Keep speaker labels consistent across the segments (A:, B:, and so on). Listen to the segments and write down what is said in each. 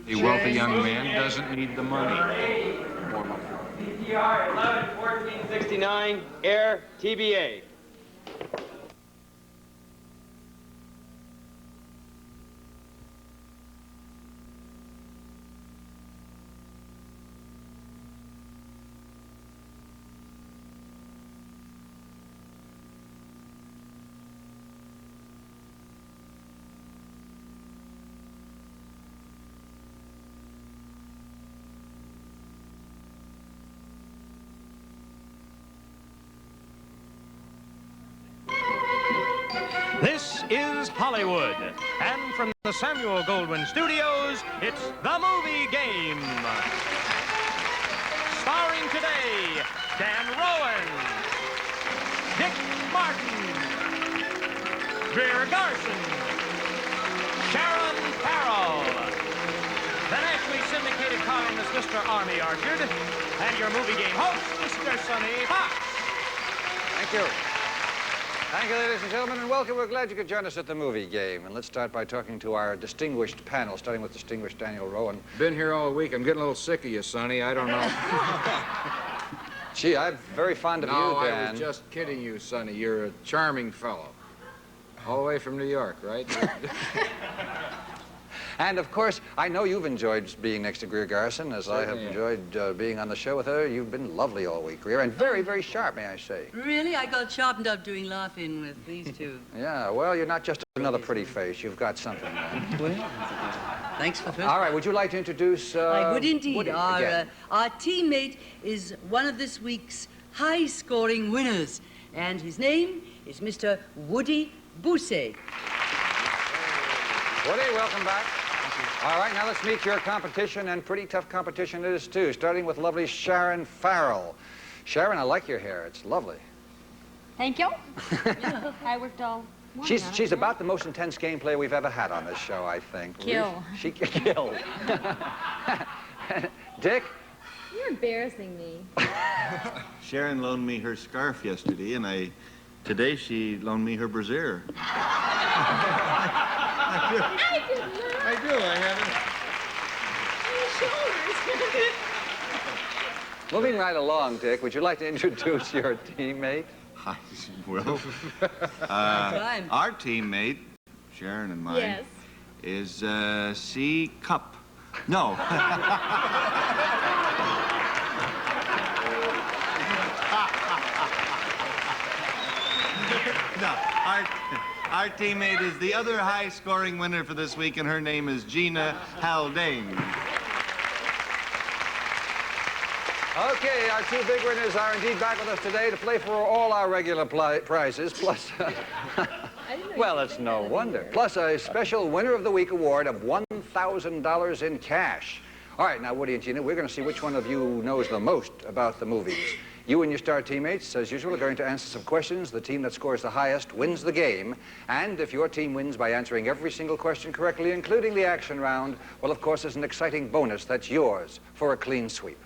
A: A wealthy young man doesn't need the money. More money.
B: DTR 11-1469, Air TBA.
C: This is Hollywood, and from the Samuel Goldwyn Studios, it's The Movie Game. Starring today, Dan Rowan, Dick Martin, Greer Garson, Sharon Farrell, the nationally syndicated columnist Mr. Army Archard, and your movie game host, Mr. Sonny Fox.
D: Thank you. Thank you, ladies and gentlemen, and welcome. We're glad you could join us at the movie game. And let's start by talking to our distinguished panel, starting with distinguished Daniel Rowan.
A: Been here all week. I'm getting a little sick of you, Sonny. I don't know.
D: Gee, I'm very fond of you, Dan.
A: I was just kidding you, Sonny. You're a charming fellow. All the way from New York, right?
D: And, of course, I know you've enjoyed being next to Greer Garson, as I have enjoyed being on the show with her. You've been lovely all week, Greer, and very, very sharp, may I say.
E: Really? I got sharpened up doing laughing with these two.
D: Yeah, well, you're not just another pretty face. You've got something, man.
E: Well, thanks for first.
D: All right, would you like to introduce...
E: I would indeed.
D: Woody,
E: Our teammate is one of this week's high-scoring winners, and his name is Mr. Woody Bousset.
D: Woody, welcome back. All right, now let's meet your competition, and pretty tough competition it is, too, starting with lovely Sharon Farrell. Sharon, I like your hair. It's lovely.
F: Thank you. I worked all morning on it.
D: She's about the most intense game player we've ever had on this show, I think.
F: Kill.
D: She killed. Dick?
F: You're embarrassing me.
G: Sharon loaned me her scarf yesterday, and today she loaned me her brassiere. I do. I have
F: Your shoulders.
D: Moving right along, Dick, would you like to introduce your teammate?
G: I will. Our teammate, Sharon and mine,
F: Yes.
G: is C. Cup. No. No. Our teammate is the other high-scoring winner for this week, and her name is Gina Haldane.
D: Okay, our two big winners are indeed back with us today to play for all our regular prizes, plus... well, it's no wonder. Plus a special Winner of the Week award of $1,000 in cash. All right, now, Woody and Gina, we're going to see which one of you knows the most about the movies. You and your star teammates, as usual, are going to answer some questions. The team that scores the highest wins the game. And if your team wins by answering every single question correctly, including the action round, well, of course, there's an exciting bonus that's yours for a clean sweep.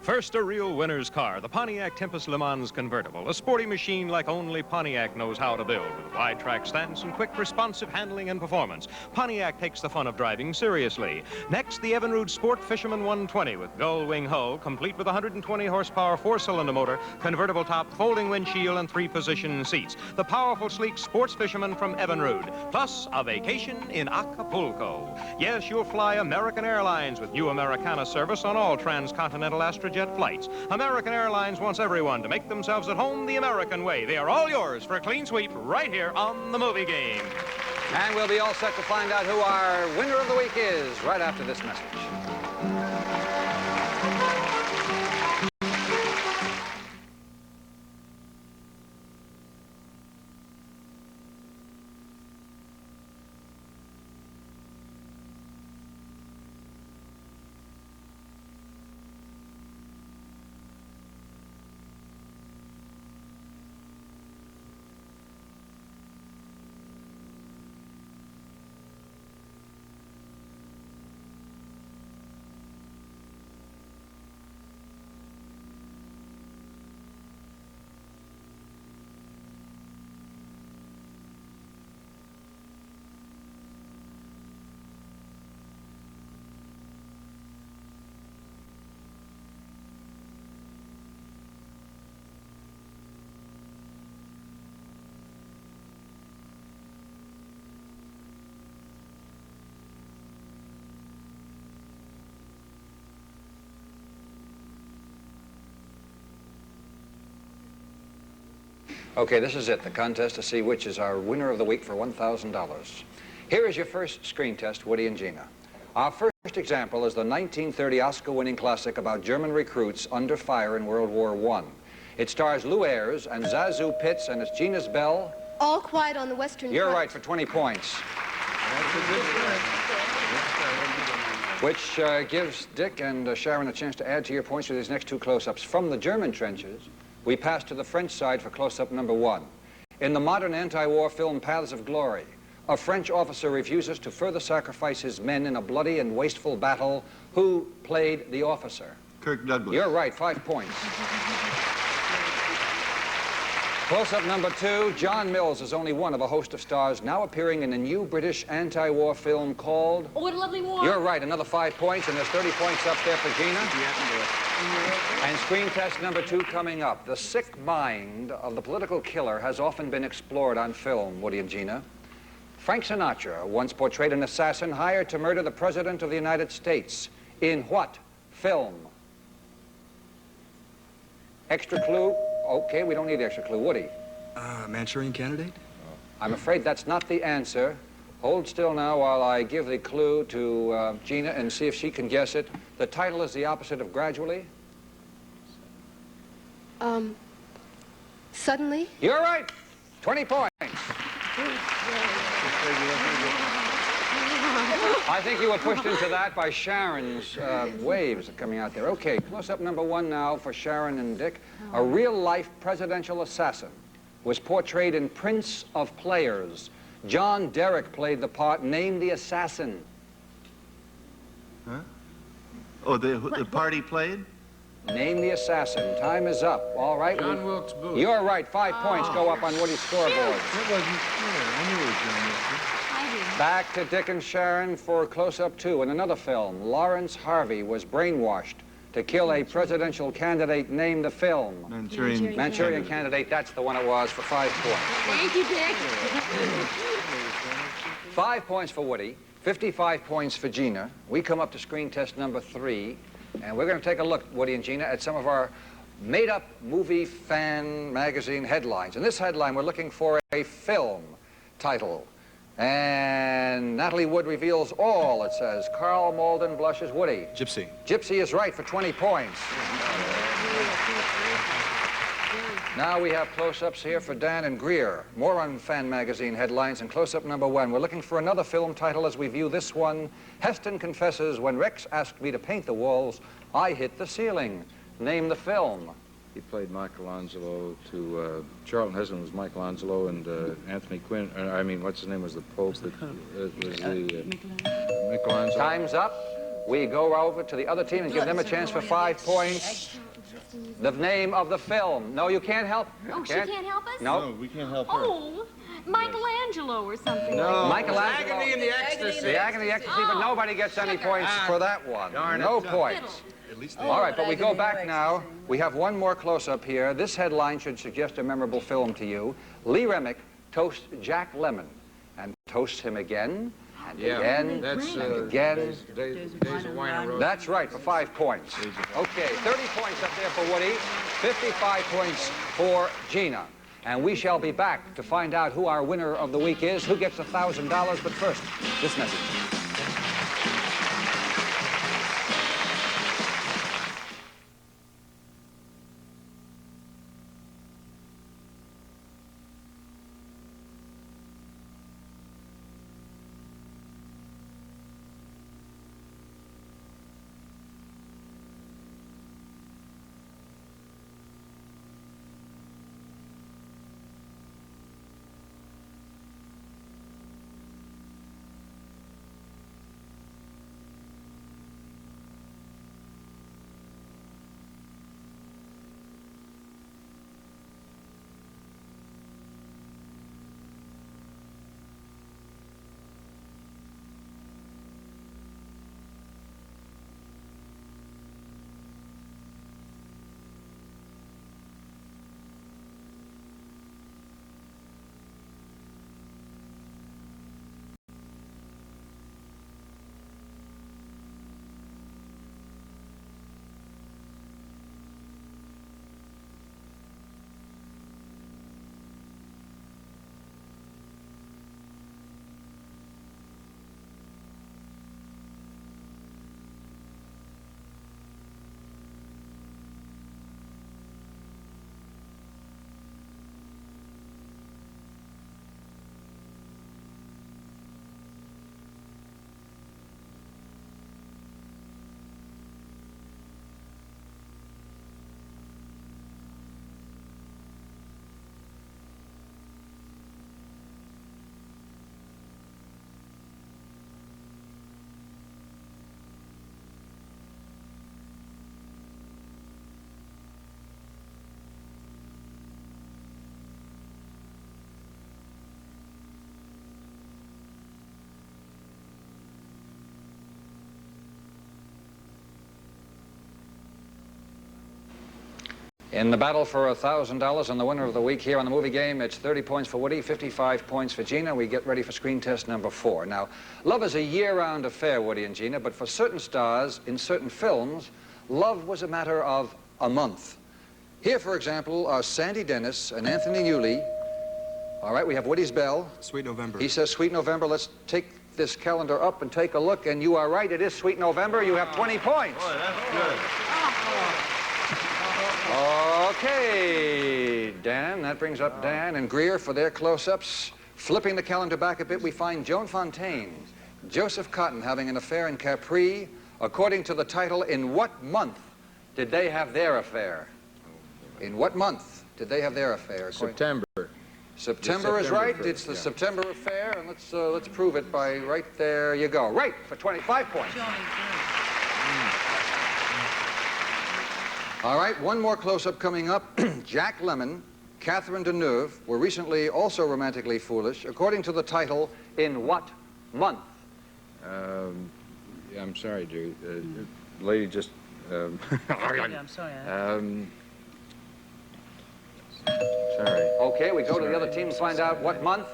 C: First, a real winner's car, the Pontiac Tempest Le Mans convertible, a sporty machine like only Pontiac knows how to build, with wide track stance and quick responsive handling and performance. Pontiac takes the fun of driving seriously. Next, the Evinrude Sport Fisherman 120 with gull-wing hull, complete with 120 horsepower four-cylinder motor, convertible top, folding windshield, and three-position seats. The powerful, sleek Sports Fisherman from Evinrude, plus a vacation in Acapulco. Yes, you'll fly American Airlines with new Americana service on all transcontinental Astrojet flights. American Airlines wants everyone to make themselves at home the American way. They are all yours for a clean sweep right here on The Movie Game.
D: And we'll be all set to find out who our winner of the week is right after this message. Okay, this is it, the contest to see which is our winner of the week for $1,000. Here is your first screen test, Woody and Gina. Our first example is the 1930 Oscar-winning classic about German recruits under fire in World War I. It stars Lou Ayres and Zazu Pitts, and it's Gina's Bell.
H: All Quiet on the Western
D: You're
H: Front.
D: right for 20 points. Which gives Dick and Sharon a chance to add to your points with these next two close-ups. From the German trenches, we pass to the French side for close-up number 1. In the modern anti-war film Paths of Glory, a French officer refuses to further sacrifice his men in a bloody and wasteful battle. Who played the officer?
G: Kirk Douglas.
D: You're right, 5 points. Close-up number 2, John Mills is only one of a host of stars now appearing in a new British anti-war film called...
F: Oh, what a lovely war.
D: You're right, another 5 points, and there's 30 points up there for Gina. And screen test number 2 coming up. The sick mind of the political killer has often been explored on film, Woody and Gina. Frank Sinatra once portrayed an assassin hired to murder the President of the United States. In what film? Extra clue? Okay, we don't need extra clue. Woody?
I: Manchurian Candidate?
D: I'm afraid that's not the answer. Hold still now while I give the clue to Gina and see if she can guess it. The title is the opposite of gradually.
H: Suddenly?
D: You're right. 20 points. I think you were pushed into that by Sharon's waves coming out there. Okay, close-up number 1 now for Sharon and Dick. A real-life presidential assassin was portrayed in Prince of Players. John Derek played the part. Name the assassin.
G: Huh? Oh, the party played?
D: Name the assassin. Time is up. All right.
A: John Wilkes Booth.
D: You're right. 5 points go up on Woody's scoreboard.
G: That wasn't clear. I knew it was John Wilkes Booth.
D: Back to Dick and Sharon for close-up 2. In another film, Lawrence Harvey was brainwashed to kill a presidential candidate. Name the film. Manchurian Candidate. That's the one it was for 5 points.
F: Thank you, Dick.
D: 5 points for Woody, 55 points for Gina. We come up to screen test number 3, and we're going to take a look, Woody and Gina, at some of our made-up movie fan magazine headlines. In this headline, we're looking for a film title. And Natalie Wood reveals all, it says. Carl Malden blushes. Woody.
I: Gypsy.
D: Gypsy is right for 20 points. Now we have close-ups here for Dan and Greer. More on fan magazine headlines and close-up number 1. We're looking for another film title as we view this one. Heston confesses, when Rex asked me to paint the walls, I hit the ceiling. Name the film.
A: He played Michelangelo to, Charlton Heston was Michelangelo, and Anthony Quinn, what's his name, was the Pope, that was the Michelangelo.
D: Time's up. We go over to the other team and give them a chance for 5 points. The name of the film. No, you can't help.
F: Oh, she can't help us?
D: No.
G: No, we can't help her.
F: Oh, Michelangelo or something.
A: No,
D: Michelangelo.
A: Agony and the Ecstasy.
D: The Agony and the Ecstasy, but nobody gets any points for that one.
A: Darn it.
D: No points.
I: At least
D: All right, but we go back now. We have one more close-up here. This headline should suggest a memorable film to you. Lee Remick toasts Jack Lemmon and toasts him again and again
A: That's
D: and again.
A: Days of Wine and Roses.
D: That's right, for 5 points. Okay, 30 points up there for Woody, 55 points for Gina. And we shall be back to find out who our winner of the week is, who gets $1,000. But first, this message. In the battle for $1,000 and the winner of the week here on the movie game, it's 30 points for Woody, 55 points for Gina. We get ready for screen test number 4. Now, love is a year-round affair, Woody and Gina, but for certain stars in certain films, love was a matter of a month. Here, for example, are Sandy Dennis and Anthony Newley. All right, we have Woody's bell.
I: Sweet November.
D: He says Sweet November. Let's take this calendar up and take a look, and you are right, it is Sweet November. You have 20 points.
G: Boy, that's good.
D: Okay, Dan, that brings up Dan and Greer for their close-ups. Flipping the calendar back a bit, we find Joan Fontaine, Joseph Cotton having an affair in Capri. According to the title, in what month did they have their affair? In what month did they have their affair?
A: September.
D: September is right.
A: affair,
D: It's the
A: yeah.
D: September affair, and let's prove it by right there you go. Right, for 25 points. All right, one more close-up coming up. Jack Lemmon, Catherine Deneuve were recently also romantically foolish. According to the title, in what month?
A: Yeah, I'm sorry, Drew. The lady just...
E: I'm sorry.
A: Sorry.
D: Okay, we go to the other team to find out what month.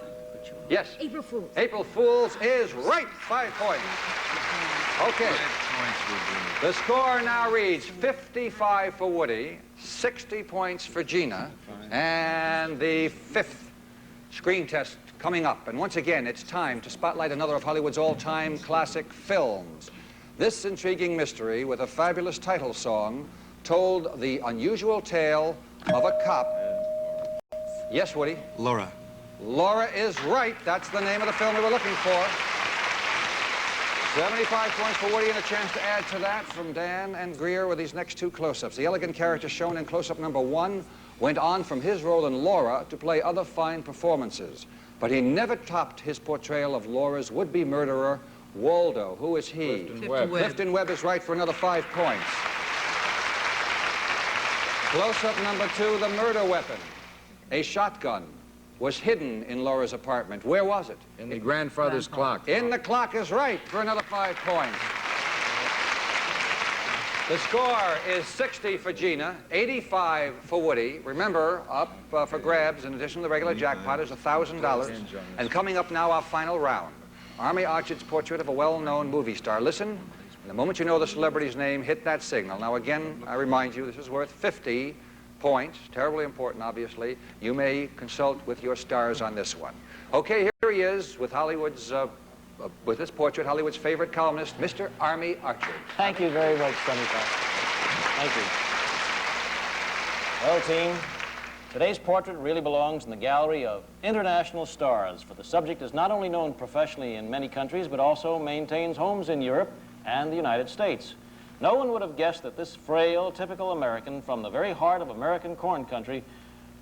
D: Yes.
F: April Fool's.
D: April Fool's is right. 5 points. Okay. The score now reads 55 for Woody, 60 points for Gina, and the 5th screen test coming up. And once again, it's time to spotlight another of Hollywood's all-time classic films. This intriguing mystery with a fabulous title song told the unusual tale of a cop. Yes, Woody?
I: Laura.
D: Laura is right. That's the name of the film we were looking for. 75 points for Woody and a chance to add to that from Dan and Greer with these next 2 close-ups. The elegant character shown in close-up number 1 went on from his role in Laura to play other fine performances. But he never topped his portrayal of Laura's would-be murderer, Waldo. Who is he?
A: Clifton Webb.
D: Clifton Webb is right for another 5 points. Close-up number 2, the murder weapon. A shotgun was hidden in Laura's apartment. Where was it?
A: In the grandfather's clock.
D: In the clock is right for another 5 points. The score is 60 for Gina, 85 for Woody. Remember, up for grabs, in addition to the regular jackpot, is $1,000. And coming up now, our final round. Army Archer's portrait of a well-known movie star. Listen, and the moment you know the celebrity's name, hit that signal. Now, again, I remind you, this is worth 50 points. Terribly important, obviously. You may consult with your stars on this one. Okay, here he is with Hollywood's, with this portrait, Hollywood's favorite columnist, Mr. Army Archer.
H: Thank you very much, Sonny. Thank you. Well, team, today's portrait really belongs in the gallery of international stars, for the subject is not only known professionally in many countries, but also maintains homes in Europe and the United States. No one would have guessed that this frail, typical American from the very heart of American corn country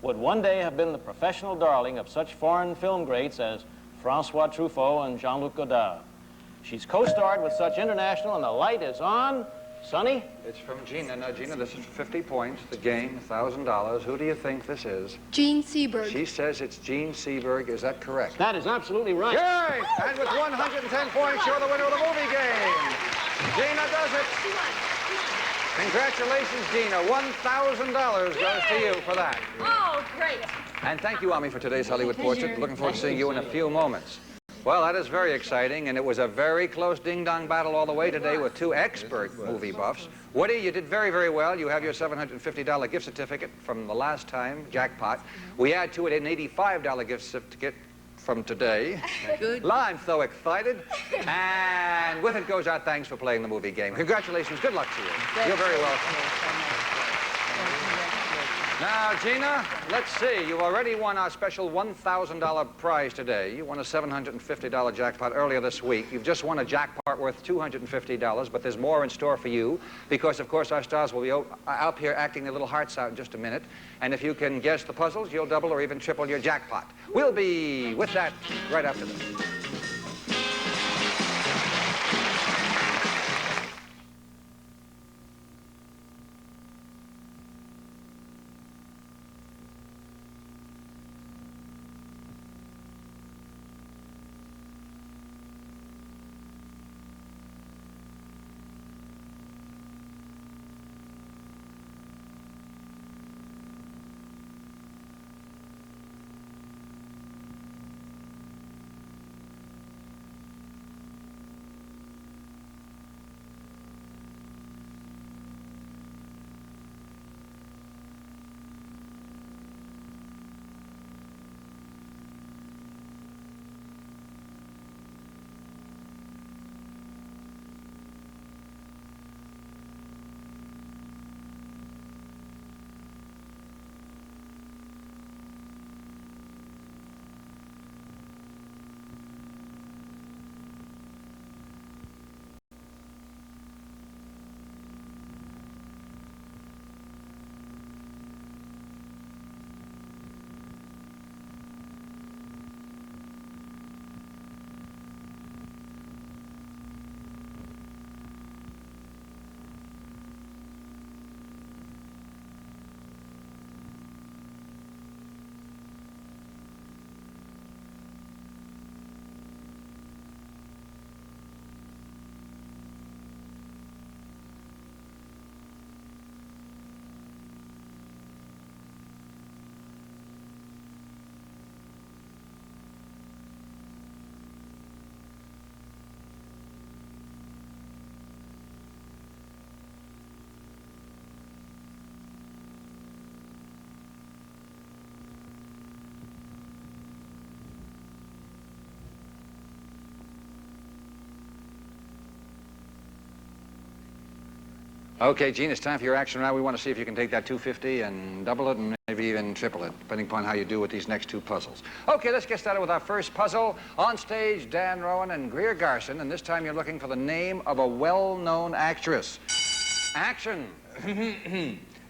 H: would one day have been the professional darling of such foreign film greats as Francois Truffaut and Jean-Luc Godard. She's co-starred with such international, and the light is on. Sonny?
D: It's from Gina. Now, Gina, this is 50 points. The game, $1,000. Who do you think this is?
J: Gene Seberg.
D: She says it's Gene Seberg. Is that correct?
H: That is absolutely right.
D: Yay! And with 110 points, you're the winner of the movie game. Gina does it. Congratulations, Gina. $1,000 goes to you for that.
F: Oh, great.
D: And thank you, Ami, for today's Hollywood Portrait. Looking forward to seeing you in a few moments. Well, that is very exciting, and it was a very close ding-dong battle all the way today with 2 expert movie buffs. Woody, you did very, very well. You have your $750 gift certificate from the last time, jackpot. We add to it an $85 gift certificate from today.
E: Good.
D: I'm so excited. And with it goes our thanks for playing the movie game. Congratulations. Good luck to you. You're very welcome. Now, Gina, let's see. You already won our special $1,000 prize today. You won a $750 jackpot earlier this week. You've just won a jackpot worth $250, but there's more in store for you because, of course, our stars will be up here acting their little hearts out in just a minute. And if you can guess the puzzles, you'll double or even triple your jackpot. We'll be with that right after this. Okay, Gene, it's time for your action round. We want to see if you can take that 250 and double it and maybe even triple it, depending upon how you do with these next two puzzles. Okay, let's get started with our first puzzle. On stage, Dan Rowan and Greer Garson, and this time you're looking for the name of a well-known actress. Action!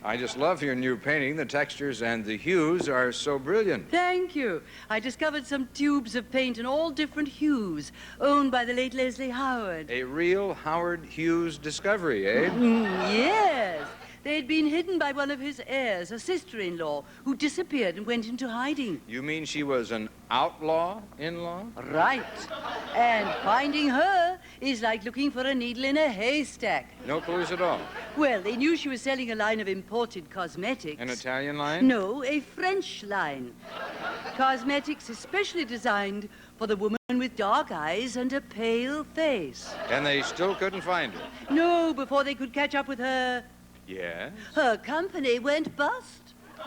A: I just love your new painting. The textures and the hues are so brilliant.
E: Thank you. I discovered some tubes of paint in all different hues, owned by the late Leslie Howard.
A: A real Howard Hughes discovery, eh?
E: Yes. They'd been hidden by one of his heirs, a sister-in-law, who disappeared and went into hiding.
A: You mean she was an outlaw-in-law?
E: Right. And finding her is like looking for a needle in a haystack.
A: No clues at all.
E: Well, they knew she was selling a line of imported cosmetics.
A: An Italian line?
E: No, a French line. Cosmetics especially designed for the woman with dark eyes and a pale face.
A: And they still couldn't find her?
E: No, before they could catch up with her,
A: Yes?
E: her company went bust.
D: A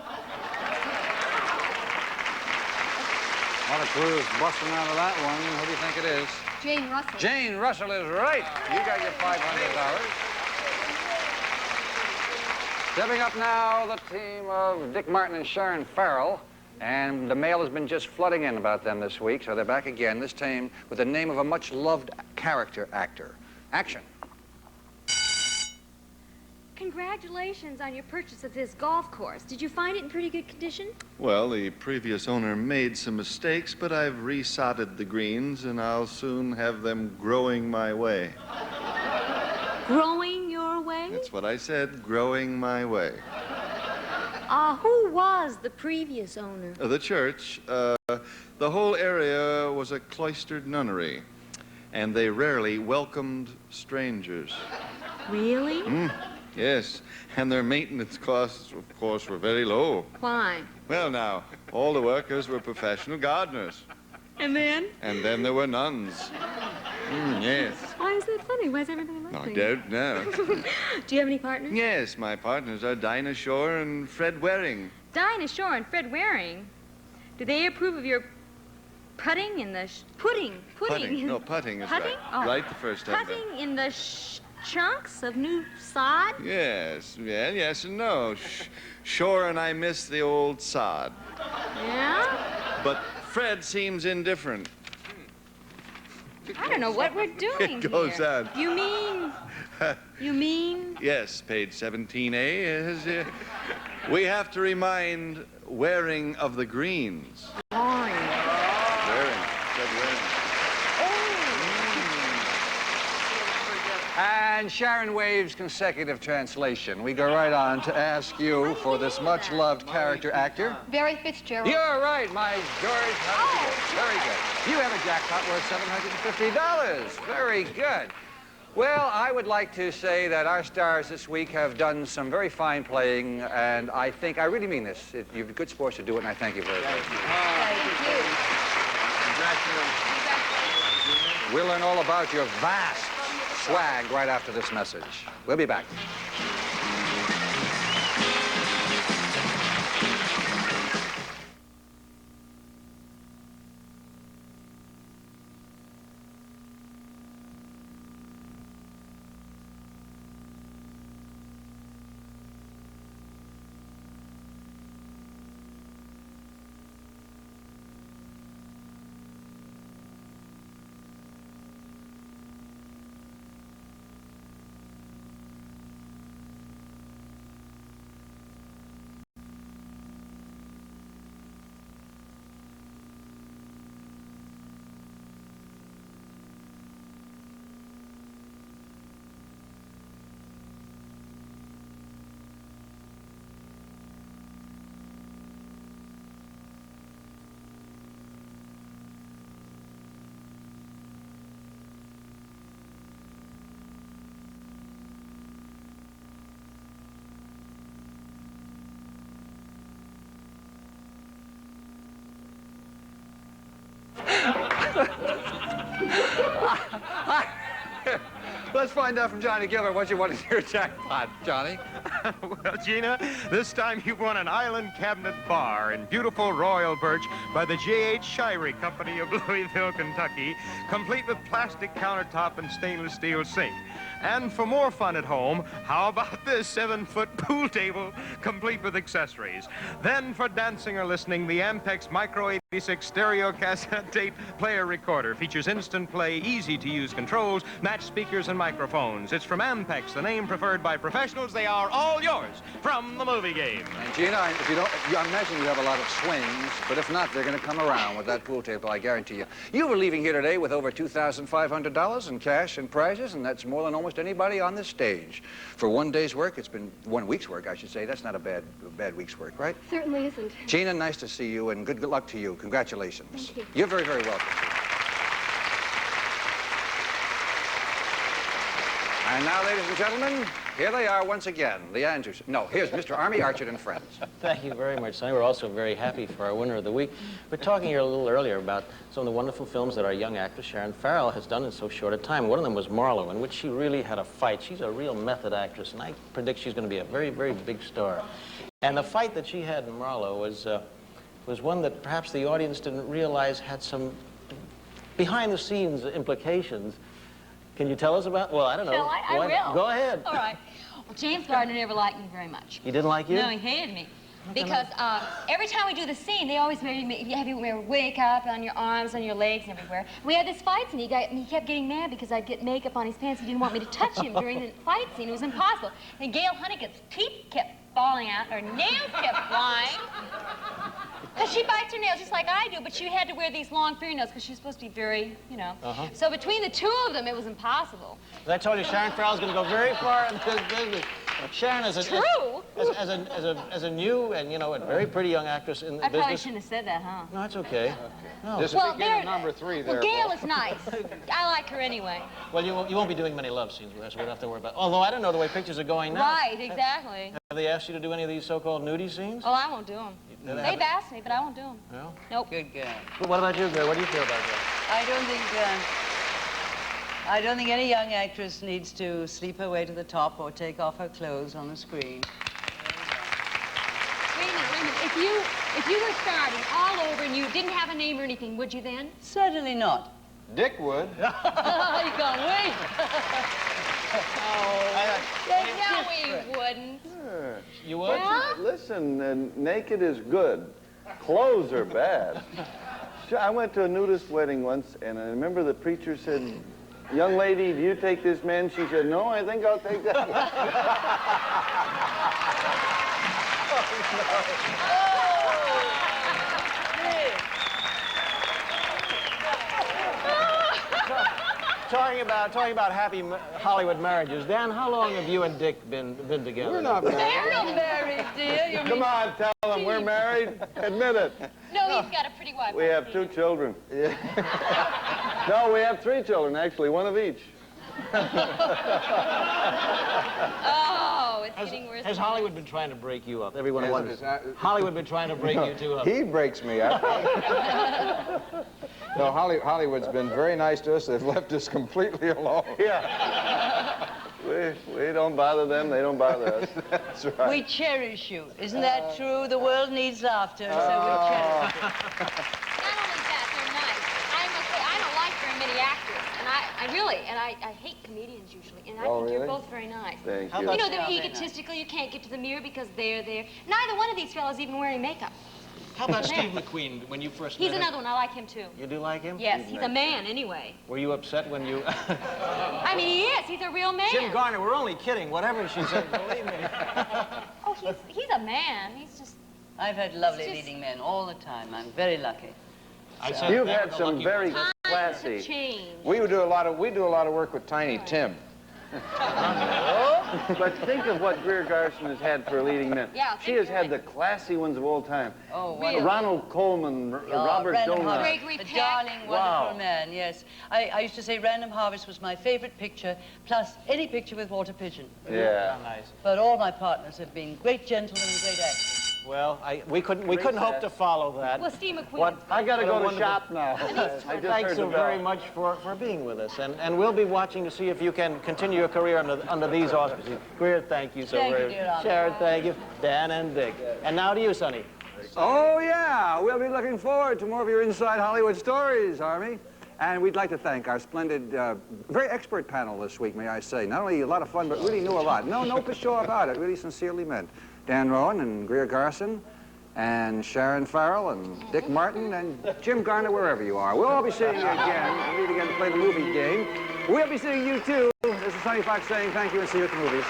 D: lot of clues busting out of that one. Who do you think it is?
F: Jane Russell.
D: Jane Russell is right. You got your $500. Stepping up now, the team of Dick Martin and Sharon Farrell. And the mail has been just flooding in about them this week, so they're back again, this time with the name of a much-loved character actor. Action.
F: Congratulations on your purchase of this golf course. Did you find it in pretty good condition?
G: Well, the previous owner made some mistakes, but I've resodded the greens, and I'll soon have them growing my way.
F: Growing your way?
G: That's what I said, growing my way.
F: Who was the previous owner?
G: The church, the whole area was a cloistered nunnery, and they rarely welcomed strangers.
F: Really?
G: Yes, and their maintenance costs, of course, were very low.
F: Why?
G: Well, now, all the workers were professional gardeners.
F: And then?
G: And then there were nuns. Yes.
F: Why is that funny? Why is everybody
G: I
F: laughing?
G: don't know.
F: Do you have any partners?
G: Yes, my partners are Dinah Shore and Fred Waring.
F: Dinah Shore and Fred Waring. Do they approve of your putting in the pudding?
G: No, putting is
F: Putting?
G: right.
F: Oh.
G: Right the first time.
F: Putting in the chunks of new sod?
G: Yes, yeah, yes and no. Shore and I miss the old sod.
F: Yeah?
G: But Fred seems indifferent.
F: I don't know what we're doing
G: It goes
F: here.
G: on.
F: You mean?
G: Yes, page 17A is... we have to remind Waring of the greens.
F: Waring.
G: Waring, Fred Waring.
D: And Sharon waves consecutive translation. We go right on to ask you for this much-loved character actor.
F: Barry Fitzgerald.
D: You're right, my George. Very good. You have a jackpot worth $750. Very good. Well, I would like to say that our stars this week have done some very fine playing, and I really mean this. You're good sports to do it, and I thank you very much.
F: Thank you.
D: Congratulations. We'll learn all about your vast swag right after this message. We'll be back. Let's find out from Johnny Gilbert what you won in your jackpot, Johnny.
C: Well, Gina, this time you won an island cabinet bar in beautiful royal birch by the J.H. Shirey Company of Louisville, Kentucky, complete with plastic countertop and stainless steel sink. And for more fun at home, how about this 7-foot pool table, complete with accessories? Then for dancing or listening, the Ampex Micro 86 stereo cassette tape player recorder features instant play, easy-to-use controls, match speakers and microphones. It's from Ampex, the name preferred by professionals. They are all yours from the movie game.
D: And Gina, if you don't, I imagine you have a lot of swings, but if not, they're going to come around with that pool table, I guarantee you. You were leaving here today with over $2,500 in cash and prizes, and that's more than almost anybody on this stage. For one day's work, it's been 1 week's work, I should say. That's not a bad week's work, right?
J: Certainly isn't.
D: Gina, nice to see you, and good luck to you. Congratulations.
J: Thank you.
D: You're very, very welcome. And now, ladies and gentlemen, here they are once again, the Andrews. No, here's Mr. Army Archett and friends.
H: Thank you very much, Sonny. We're also very happy for our winner of the week. We're talking here a little earlier about some of the wonderful films that our young actress Sharon Farrell has done in so short a time. One of them was Marlowe, in which she really had a fight. She's a real method actress, and I predict she's going to be a very, very big star. And the fight that she had in Marlowe was one that perhaps the audience didn't realize had some behind-the-scenes implications. Can you tell us about? Well, I don't know.
F: Shall I? I will.
H: Go ahead.
F: All right. Well, James Gardner never liked me very much.
H: He didn't like you?
F: No, he hated me. Because every time we do the scene, they always have you wear makeup on your arms, on your legs, and everywhere. We had this fight scene. He kept getting mad because I'd get makeup on his pants. He didn't want me to touch him during the fight scene. It was impossible. And Gail Honeycutt's teeth kept falling out. Her nails kept flying. Because she bites her nails just like I do, but she had to wear these long fingernails because she's supposed to be very, you know. So between the two of them, it was impossible.
H: As I told you, Sharon Farrell's going to go very far in this business. Sharon is as a new and, you know, a very pretty young actress in the business.
F: I probably shouldn't have said that, huh?
H: No, it's okay. No.
A: This is beginning number 3 there.
F: Well, Gail is nice. I like her anyway.
H: Well, you won't be doing many love scenes with her, so we don't have to worry about it. Although I don't know the way pictures are going now.
F: Right, exactly.
H: Have they asked you to do any of these so-called nudie scenes?
F: Oh, I won't do them. They've asked me, but I won't do them.
H: No?
F: Nope.
E: Good girl.
H: What about you, Greer? What do you feel about that?
E: I don't think any young actress needs to sleep her way to the top or take off her clothes on the screen.
F: Wait a minute. If you were starting all over and you didn't have a name or anything, would you then?
E: Certainly not.
A: Dick would.
E: You can't wait.
F: No, we wouldn't.
K: Sure.
H: You would?
F: Yeah?
K: Listen, naked is good. Clothes are bad. I went to a nudist wedding once, and I remember the preacher said, "Young lady, do you take this man?" She said, "No, I think I'll take that one."
H: Talking about happy Hollywood marriages. Dan, how long have you and Dick been together?
A: We're not married.
E: They're not married, dear.
K: Come on, tell them we're married. Admit it.
F: No, he's got a pretty wife.
K: We have 2 children. No, we have 3 children, actually, one of each.
F: Oh, it's getting worse.
H: Has Hollywood been trying to break you up? Everyone wonders. Hollywood been trying to break you two up.
A: He breaks me up. No, Hollywood's been very nice to us. They've left us completely alone.
K: Yeah. We don't bother them, they don't bother us.
A: That's right.
E: We cherish you. Isn't that true? The world needs laughter, so we cherish you.
F: Not only that, they're nice. I must say, I don't like very many actors, and I hate comedians usually, and I think you're both very nice.
K: Thank you.
F: You know, they're egotistical. You can't get to the mirror because they're there. Neither one of these fellows even wearing makeup.
H: How about Steve McQueen when you first met
F: He's
H: him?
F: another one. I like him too.
H: You do like him?
F: Yes, he's a man anyway.
H: Were you upset when you...
F: I mean, he is. He's a real man.
H: Jim Garner, we're only kidding. Whatever she said, believe me.
F: Oh, he's a man. He's just...
E: I've had lovely leading men all the time. I'm very lucky.
K: You've had some very classy.
F: Change.
A: We do a lot of work with Tiny Tim.
K: But think of what Greer Garson has had for leading men.
F: Yeah,
K: she has had the classy ones of all time.
E: Oh, really?
K: Ronald Coleman, Robert Donat.
F: Gregory
E: A
F: Peck.
E: darling, wonderful man, yes. I used to say Random Harvest was my favorite picture, plus any picture with Walter Pigeon.
K: Yeah.
H: Nice.
E: But all my partners have been great gentlemen and great actors.
H: Well, we couldn't hope to follow that.
F: Well, Steve McQueen.
K: I got to go to shop now.
H: Thanks so very much for being with us, and we'll be watching to see if you can continue your career under these auspices. Greer, thank you so very much.
E: Dear Honor.
H: Sharon, thank you. Dan and Dick. And now to you, Sonny.
D: Oh, yeah. We'll be looking forward to more of your Inside Hollywood stories, Army. And we'd like to thank our splendid, very expert panel this week, may I say. Not only a lot of fun, but really knew a lot. No pshaw about it, really sincerely meant. Dan Rowan and Greer Garson, and Sharon Farrell, and Dick Martin, and Jim Garner, wherever you are. We'll all be seeing you again. We'll meet again to play the movie game. We'll be seeing you, too. This is Sonny Fox saying thank you and see you at the movies.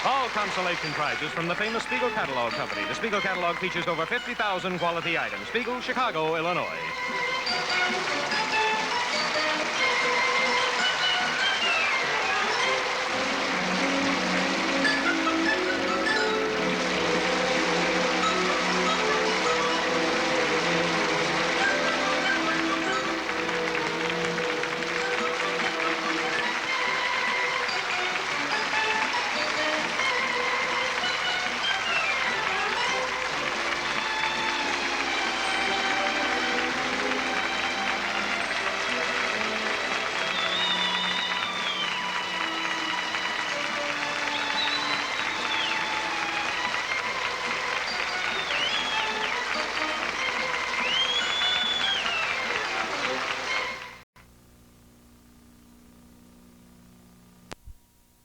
C: All consolation prizes from the famous Spiegel Catalog Company. The Spiegel Catalog features over 50,000 quality items. Spiegel, Chicago, Illinois.